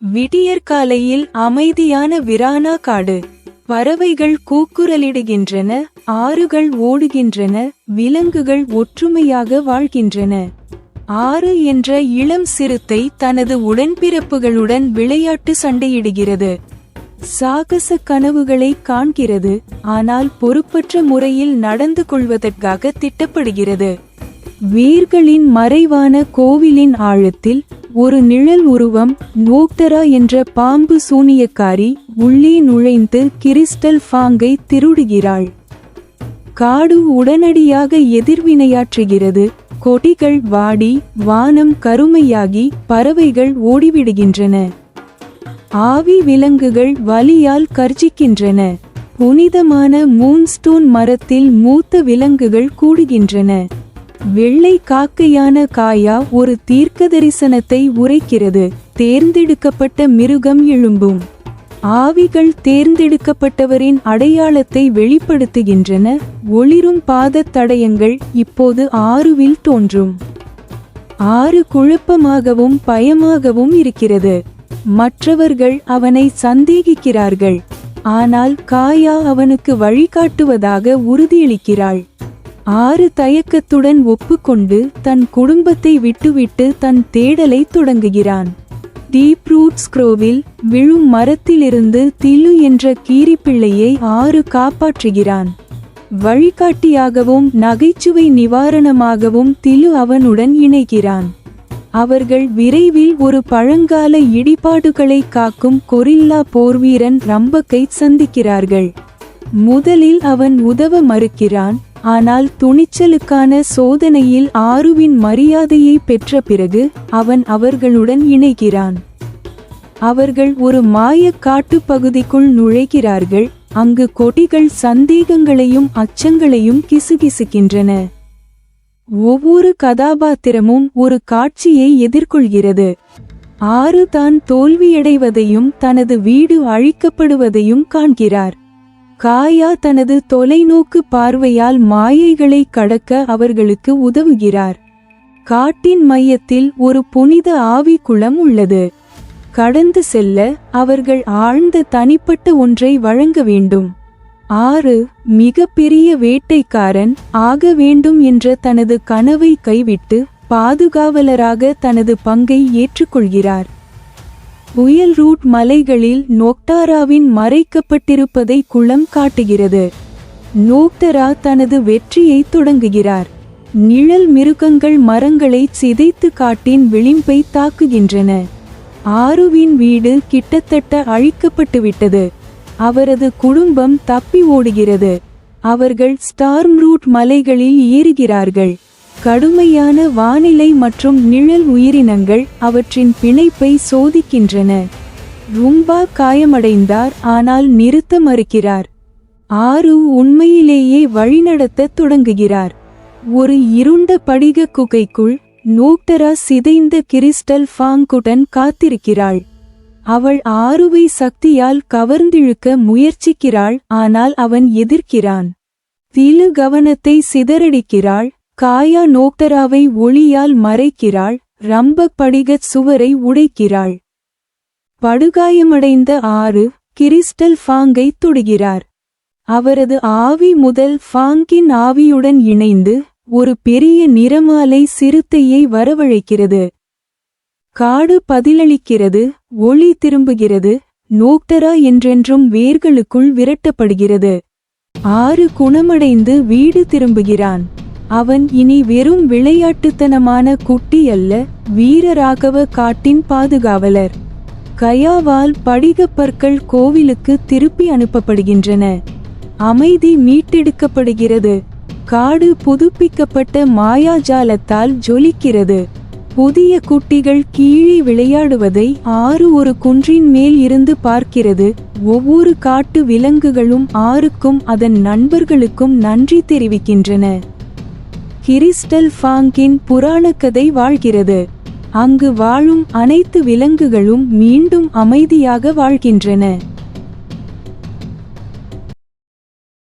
விடியற்காலையில் அமைதியான விரானா காடு. பறவைகள் கூக்குரலிடுகின்றன, ஆறுகள் ஓடுகின்றன, விலங்குகள் ஒற்றுமையாக வாழ்கின்றன. ஆறு என்ற இளம் சிறுத்தை தனது உடன்பிறப்புகளுடன் விளையாட்டு சண்டையிடுகிறது. சாகச கனவுகளை காண்கிறது, ஆனால் பொறுப்பற்ற முறையில் நடந்து கொள்வதற்காக திட்டப்படுகிறது. வேர்களின் மறைவான கோவிலின் ஆழத்தில் ஒரு நிழல் உருவம், நோக்டரா என்ற பாம்பு சூனியக்காரி, உள்ளே நுழைந்து கிறிஸ்டல் ஃபாங்கை திருடுகிறாள். காடு உடனடியாக எதிர்வினையாற்றுகிறது. கொடிகள் வாடி, வானம் கருமையாகி, பறவைகள் ஓடிவிடுகின்றன. ஆவி விலங்குகள் வலியால் கர்ஜிக்கின்றன. புனிதமான மூன்ஸ்டோன் மரத்தில் மூத்த விலங்குகள் கூடுகின்றன. வெள்ளை காக்கையான காயா ஒரு தீர்க்கதரிசனத்தை உரைக்கிறது. தேர்ந்தெடுக்கப்பட்ட மிருகம் எழும்பும். ஆவிகள் தேர்ந்தெடுக்கப்பட்டவரின் அடையாளத்தை வெளிப்படுத்துகின்றன. ஒளிரும் பாதத் தடயங்கள் இப்போது ஆறுவில் தோன்றும். ஆறு குழப்பமாகவும் பயமாகவும் இருக்கிறது. மற்றவர்கள் அவனை சந்தேகிக்கிறார்கள், ஆனால் காயா அவனுக்கு வழிகாட்டுவதாக உறுதியளிக்கிறாள். ஆறு தயக்கத்துடன் ஒப்புக்கொண்டு தன் குடும்பத்தை விட்டுவிட்டு தன் தேடலை தொடங்குகிறான். டீப் ரூட்ஸ் க்ரோவில் விழும் மரத்திலிருந்து திலு என்ற கீரிப்பிள்ளையை ஆறு காப்பாற்றுகிறான். வழிகாட்டியாகவும் நகைச்சுவை நிவாரணமாகவும் திலு அவனுடன் இணைகிறான். அவர்கள் விரைவில் ஒரு பழங்கால இடிபாடுகளை காக்கும் கொரில்லா போர்வீரன் ரம்பக்கை சந்திக்கிறார்கள். முதலில் அவன் உதவ மறுக்கிறான், ஆனால் துணிச்சலுக்கான சோதனையில் ஆறுவின் மரியாதையை பெற்ற பிறகு அவன் அவர்களுடன் இணைகிறான். அவர்கள் ஒரு மாயக் காட்டுப்பகுதிக்குள் நுழைகிறார்கள். அங்கு கொடிகள் சந்தேகங்களையும் அச்சங்களையும் கிசுகிசுக்கின்றன. ஒவ்வொரு கதாபாத்திரமும் ஒரு காட்சியை எதிர்கொள்கிறது. ஆறு தான் தோல்வியடைவதையும் தனது வீடு அழிக்கப்படுவதையும் காண்கிறார். காயா தனது தொலைநோக்கு பார்வையால் மாயைகளை கடக்க அவர்களுக்கு உதவுகிறார். காட்டின் மையத்தில் ஒரு புனித ஆவி குளம் உள்ளது. கடந்து செல்ல அவர்கள் ஆழ்ந்த தனிப்பட்ட ஒன்றை வழங்க வேண்டும். ஆறு மிக பெரிய வேட்டைக்காரன் ஆக வேண்டும் என்ற தனது கனவை கைவிட்டு பாதுகாவலராக தனது பங்கை ஏற்றுக்கொள்கிறார். புயல் ரூட் மலைகளில் நோக்டாராவின் மறைக்கப்பட்டிருப்பதை குளம் காட்டுகிறது. நோக்டரா தனது வெற்றியை தொடங்குகிறார். நிழல் மிருகங்கள் மரங்களை சிதைத்து காட்டின் விளிம்பை தாக்குகின்றன. ஆறுவின் வீடு கிட்டத்தட்ட அழிக்கப்பட்டுவிட்டது. அவரது குடும்பம் தப்பி ஓடுகிறது. அவர்கள் ஸ்டார்ம் ரூட் மலைகளில் ஏறுகிறார்கள். கடுமையான வானிலை மற்றும் நிழல் உயிரினங்கள் அவற்றின் பிணைப்பை சோதிக்கின்றன. ரும்பா காயமடைந்தார், ஆனால் நிறுத்த மறுக்கிறார். ஆறு உண்மையிலேயே வழிநடத்த தொடங்குகிறார். ஒரு இருண்ட படிக குகைக்குள் நோக்டரா சிதைந்த கிறிஸ்டல் ஃபாங்குடன் காத்திருக்கிறாள். அவள் ஆறுவை சக்தியால் கவர்ந்திழுக்க முயற்சிக்கிறாள், ஆனால் அவன் எதிர்க்கிறான். திலு கவனத்தை சிதறடிக்கிறாள். காயா நோக்டராவை ஒளியால் மறைக்கிறாள். ரம்பக் படிகச் சுவரை உடைக்கிறாள். படுகாயமடைந்த ஆறு கிறிஸ்டல் ஃபாங்கை தொடுகிறார். அவரது ஆவி முதல் ஃபாங்கின் ஆவியுடன் இணைந்து ஒரு பெரிய நிறமாலை சிறுத்தையை வரவழைக்கிறது. காடு பதிலளிக்கிறது. ஒளி திரும்புகிறது. நோக்டரா என்றென்றும் வேர்களுக்குள் விரட்டப்படுகிறது. ஆறு குணமடைந்து வீடு திரும்புகிறான். அவன் இனி வெறும் விளையாட்டுத்தனமான குட்டி அல்ல, வீரராகவ காட்டின் பாதுகாவலர். கயாவால் படிகப்பற்கள் கோவிலுக்கு திருப்பி அனுப்பப்படுகின்றன. அமைதி மீட்டெடுக்கப்படுகிறது. காடு புதுப்பிக்கப்பட்ட மாயாஜாலத்தால் ஜொலிக்கிறது. புதிய குட்டிகள் கீழே விளையாடுவதை ஆறு ஒரு குன்றின் மேல் இருந்து பார்க்கிறது. ஒவ்வொரு காட்டு விலங்குகளும் ஆறுக்கும் அதன் நண்பர்களுக்கும் நன்றி தெரிவிக்கின்றன. கிறிஸ்டல் ஃபாங்கின் புராணக்கதை வாழ்கிறது. அங்கு வாழும் அனைத்து விலங்குகளும் மீண்டும் அமைதியாக வாழ்கின்றன.